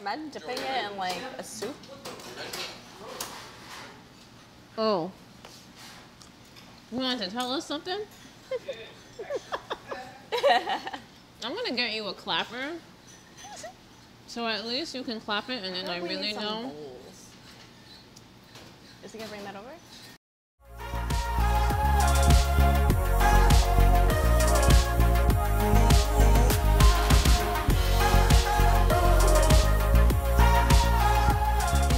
Imagine dipping it in like a soup. Oh. You want to tell us something? I'm gonna get you a clapper. So at least you can clap it and then I really know. Is he gonna bring that over?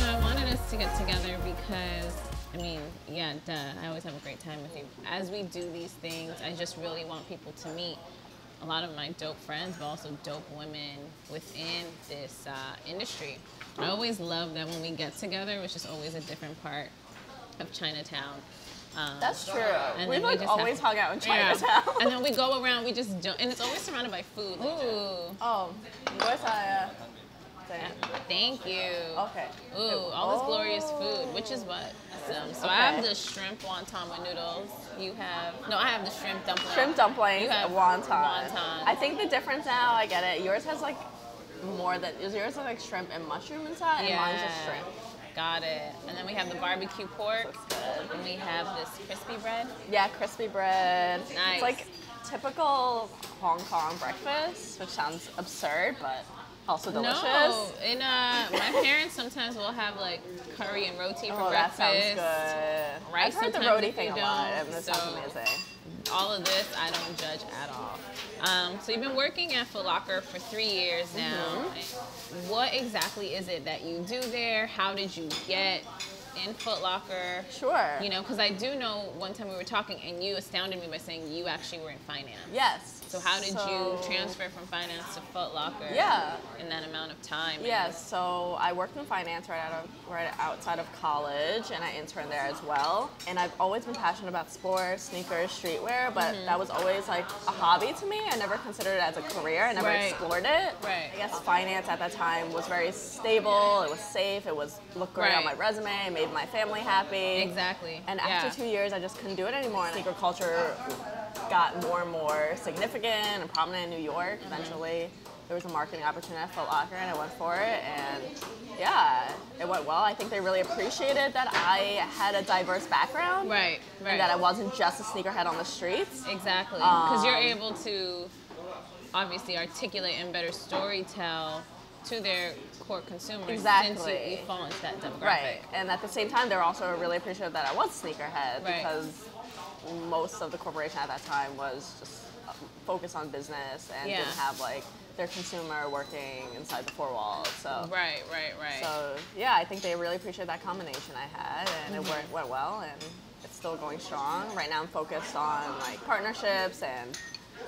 I wanted us to get together because, I mean, yeah, duh, I always have a great time with you. As we do these things, I just really want people to meet a lot of my dope friends, but also dope women within this industry. I always love that when we get together, it's just always a different part of Chinatown. That's true. We like always hung out in Chinatown. Yeah. And then we go around, we just don't, and it's always surrounded by food. Like, ooh. Oh, where's that? Thank you. Okay. Ooh, all this glorious food, which is what? So I have the shrimp wonton with noodles. You have, no, I have the shrimp dumpling. Shrimp dumplings, You have wonton. wonton. I think the difference now, I get it. Yours has like more than, yours has like shrimp and mushroom inside, and mine's just shrimp. Got it. And then we have the barbecue pork. That's good. And we have this crispy bread. Yeah, crispy bread. Nice. It's like typical Hong Kong breakfast, which sounds absurd, but also delicious. No, and my parents sometimes will have like curry and roti for breakfast. That sounds good. Rice I've heard the sometimes roti if thing you a lot, don't. and this So sounds amazing. all of this, I don't judge at all. So you've been working at Footlocker for 3 years now. What exactly is it that you do there? How did you get in Footlocker? Sure. You know, because I do know one time we were talking and you astounded me by saying you actually were in finance. Yes. So how did you transfer from finance to Footlocker in that amount of time? Yeah, so I worked in finance right outside of college, and I interned there as well. And I've always been passionate about sports, sneakers, streetwear, but that was always like a hobby to me. I never considered it as a career. I never explored it. Right. I guess finance at that time was very stable. It was safe. It looked great on my resume. It made my family happy. Exactly. And after 2 years, I just couldn't do it anymore. And sneaker culture got more and more significant and prominent in New York. Eventually, there was a marketing opportunity at Footlocker, and I went for it. And yeah, it went well. I think they really appreciated that I had a diverse background. Right. And that I wasn't just a sneakerhead on the streets. Exactly. Because you're able to obviously articulate and better storytell to their core consumers since you fall into that demographic. Right. And at the same time, they're also really appreciative that I was a sneakerhead because most of the corporation at that time was just focused on business and didn't have like their consumer working inside the four walls. So Right. So yeah, I think they really appreciate that combination I had, and it went well, and it's still going strong. Right now, I'm focused on like partnerships and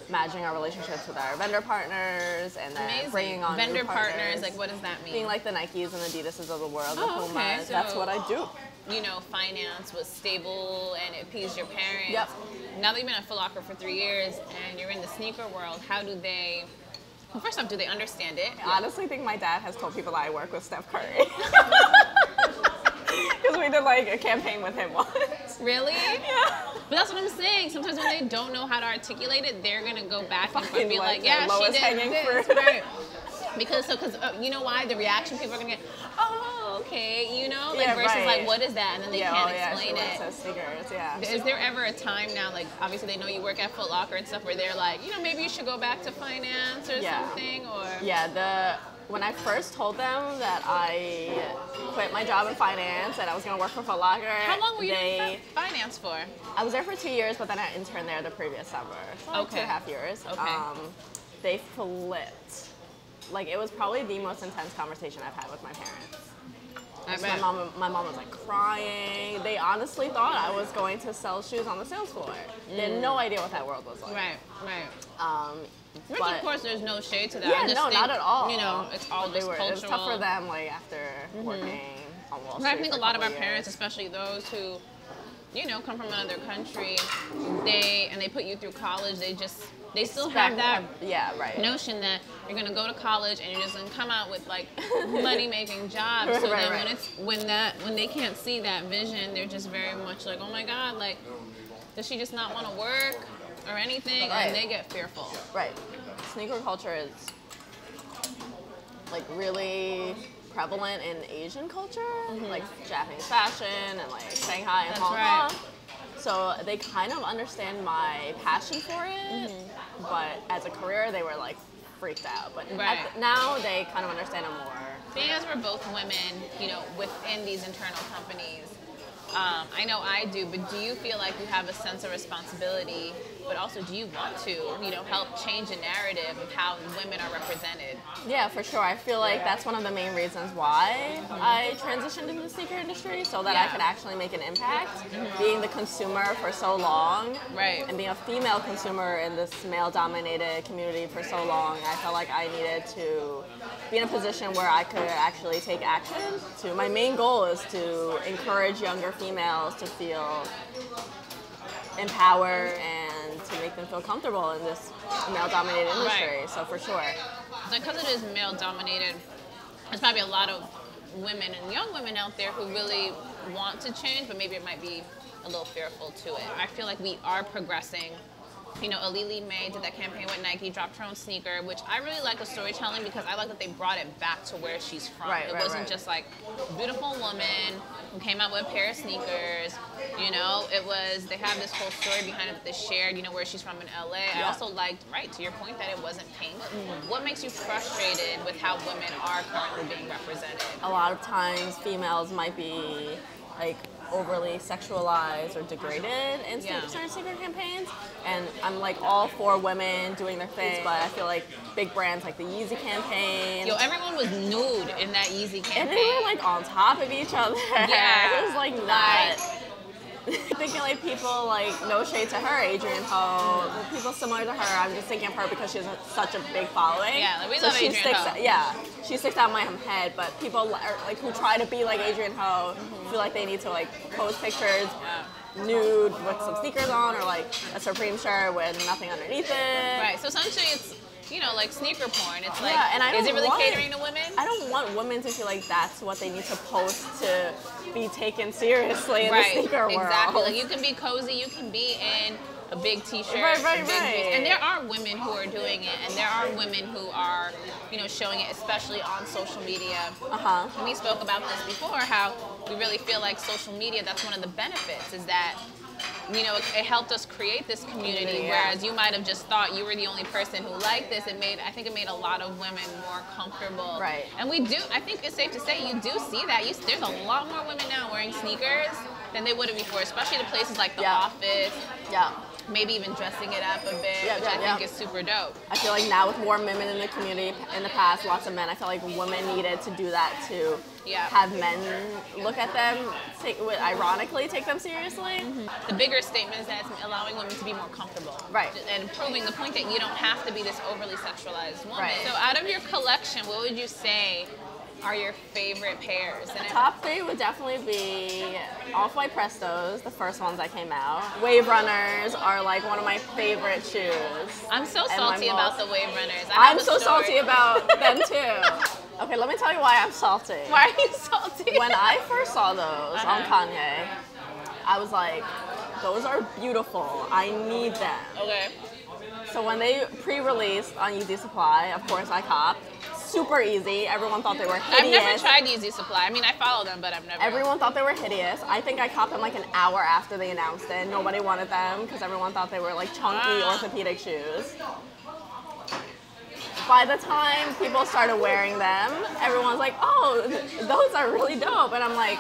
managing our relationships with our vendor partners, and then bringing on vendor new partners. Like, what does that mean? Being like the Nikes and Adidases of the world, the Pumas. Okay. So, that's what I do. You know, finance was stable and it appeased your parents. Yep. Now that you've been at Footlocker for 3 years and you're in the sneaker world, how do they? Well, first off, do they understand it? I honestly think my dad has told people that I work with Steph Curry. Because we did like a campaign with him once. Really? Yeah. But that's what I'm saying. Sometimes when they don't know how to articulate it, they're gonna go back and be like, yeah, she did this, right? Because you know why? The reaction people are gonna get, oh, okay, you know, like versus like, what is that? And then they can't explain it. Sneakers, Is there ever a time now, like obviously they know you work at Footlocker and stuff, where they're like, you know, maybe you should go back to finance or something, or? Yeah, when I first told them that I quit my job in finance and I was going to work for Footlocker. How long were you in finance for? I was there for 2 years, but then I interned there the previous summer. So like 2.5 years. Okay. They flipped. Like, it was probably the most intense conversation I've had with my parents. My mom was like crying. They honestly thought I was going to sell shoes on the sales floor. They had no idea what that world was like. Right. Which, of course, there's no shade to that. Yeah, no, not at all. You know, it's all just cultural. It was tough for them, like, after working on Wall Street. I think a lot of our parents, especially those who, you know, come from another country, they put you through college, they still have that notion that you're going to go to college and you're just going to come out with, like, money-making jobs. So then when they can't see that vision, they're just very much like, oh, my God, like, does she just not want to work or anything? And they get fearful. Right. Sneaker culture is, like, really prevalent in Asian culture, like Japanese fashion and like Shanghai and Hong Kong. Right. So they kind of understand my passion for it, but as a career, they were like freaked out. But now they kind of understand it more. Being as we're both women, you know, within these internal companies, I know I do, but do you feel like you have a sense of responsibility, but also do you want to, you know, help change the narrative of how women are represented? Yeah, for sure. I feel like that's one of the main reasons why I transitioned into the sneaker industry, so that I could actually make an impact. Being the consumer for so long, and being a female consumer in this male-dominated community for so long, I felt like I needed to be in a position where I could actually take action. My main goal is to encourage younger females to feel empowered and to make them feel comfortable in this male-dominated industry. So for sure. Because it is male-dominated, there's probably a lot of women and young women out there who really want to change, but maybe it might be a little fearful to it. I feel like we are progressing. You know, Alili May did that campaign with Nike, dropped her own sneaker, which I really like the storytelling because I like that they brought it back to where she's from. It wasn't just like a beautiful woman who came out with a pair of sneakers. You know, it was, they have this whole story behind it that they shared, you know, where she's from in LA. I also liked, to your point, that it wasn't pink. What makes you frustrated with how women are currently being represented? A lot of times females might be like overly sexualized or degraded in certain sneaker campaigns, and I'm like all for women doing their thing, but I feel like big brands like the Yeezy campaign. Yo, everyone was nude in that Yeezy campaign. And they were like on top of each other. Yeah. It was like nuts. Thinking like people like, no shade to her, Adrienne Ho, people similar to her, I'm just thinking of her because she has such a big following. Yeah, like we love Adrienne Ho. She sticks out in my head, but people like who try to be like Adrienne Ho feel like they need to like post pictures nude with some sneakers on or like a Supreme shirt with nothing underneath it. Right, so essentially it's, you know, like sneaker porn. It's like, and is it really catering to women? I don't want women to feel like that's what they need to post to be taken seriously in the sneaker world. Exactly. Like you can be cozy, you can be in a big t-shirt, and there are women who are doing it, and there are women who are, you know, showing it, especially on social media. And we spoke about this before, how we really feel like social media, that's one of the benefits, is that, you know, it helped us create this community, whereas you might have just thought you were the only person who liked this. I think it made a lot of women more comfortable. Right. And we do, I think it's safe to say, you do see that. There's a lot more women now wearing sneakers than they would have before, especially the places like the office. Maybe even dressing it up a bit, which I think is super dope. I feel like now with more women in the community, in the past, lots of men, I feel like women needed to do that to have men look at them, ironically take them seriously. The bigger statement is that it's allowing women to be more comfortable. And proving the point that you don't have to be this overly sexualized woman. So out of your collection, what would you say are your favorite pairs? The top three would definitely be Off-White Prestos, the first ones that came out. Waverunners are like one of my favorite shoes. I'm so salty about the Waverunners. I'm so salty about them too. Okay, let me tell you why I'm salty. Why are you salty? When I first saw those on Kanye, I was like, those are beautiful. I need them. Okay. So when they pre-released on Yeezy Supply, of course I copped. Super easy. Everyone thought they were hideous. I've never tried Yeezy Supply. I mean, I follow them, but I've never. Everyone thought they were hideous. I think I copped them like an hour after they announced it. Nobody wanted them because everyone thought they were like chunky orthopedic shoes. By the time people started wearing them, everyone's like, oh, those are really dope. And I'm like,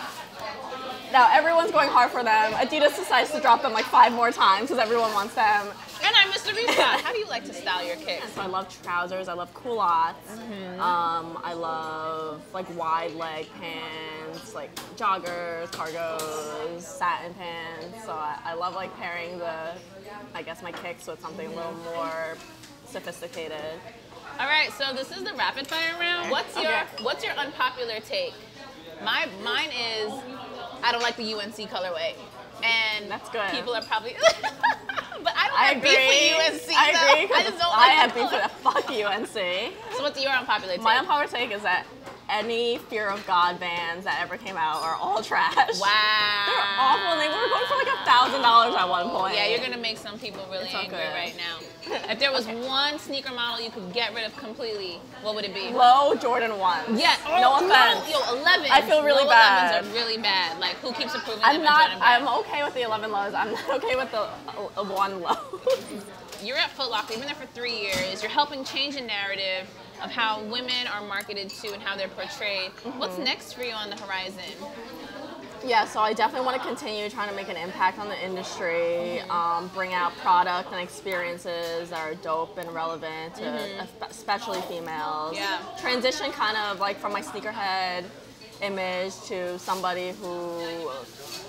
now everyone's going hard for them. Adidas decides to drop them like 5 more times because everyone wants them. And I'm Mr. Restyle. How do you like to style your kicks? So I love trousers. I love culottes. I love like wide leg pants, like joggers, cargos, satin pants. So I love like pairing my kicks with something a little more sophisticated. All right, so this is the rapid fire round. What's your unpopular take? Mine is I don't like the UNC colorway. And that's good. People are probably but I don't have beef with UNC. I agree. I just don't like I have beef with fuck UNC. So what's your unpopular take? My unpopular take is that any Fear of God Vans that ever came out are all trash. Wow. They're awful, and they were going for like $1,000 at one point. Yeah, you're gonna make some people really angry right now. If there was one sneaker model you could get rid of completely, what would it be? Low Jordan 1s. Yeah. No offense. Yo, 11s. I feel really bad. 11s are really bad. Like, who keeps approving them? I'm okay with the 11 lows. I'm not okay with the 1 low. You're at Footlocker. You've been there for 3 years. You're helping change the narrative of how women are marketed to and how they're portrayed. What's next for you on the horizon? Yeah, so I definitely want to continue trying to make an impact on the industry, bring out product and experiences that are dope and relevant to especially females. Yeah. Transition kind of like from my sneakerhead image to somebody who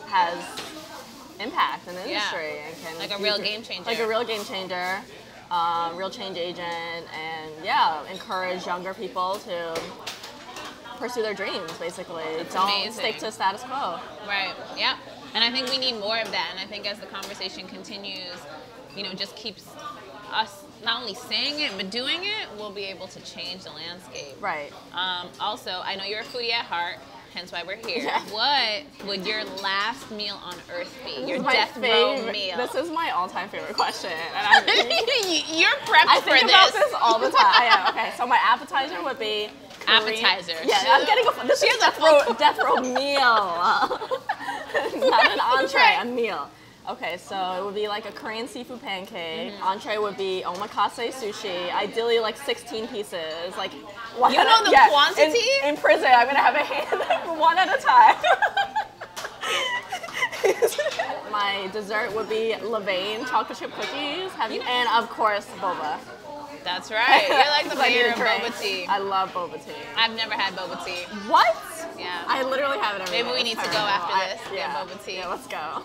has impact in the industry. And can like a real game changer. Like a real game changer, real change agent, and yeah, encourage younger people to pursue their dreams, basically. Don't stick to status quo. Right, yeah. And I think we need more of that. And I think as the conversation continues, you know, just keeps us not only saying it, but doing it, we'll be able to change the landscape. Right. Also, I know you're a foodie at heart, hence why we're here. Yeah. What would your last meal on earth be? Your death row meal? This is my all-time favorite question. And you're prepped I for think about this all the time. Okay, so my appetizer would be appetizer. Yeah, I'm getting this is death row meal. Not an entree, a meal. Okay, so it would be like a Korean seafood pancake. Entree would be omakase sushi. Ideally, like 16 pieces. Like one you know the quantity? In prison, I'm gonna have a hand one at a time. My dessert would be Levain chocolate chip cookies, and of course boba. That's right. You're like the mayor of boba tea. I love boba tea. I've never had boba tea. What? Yeah. I literally have it every day. Maybe we need to go after this. Yeah, boba tea. Yeah, let's go.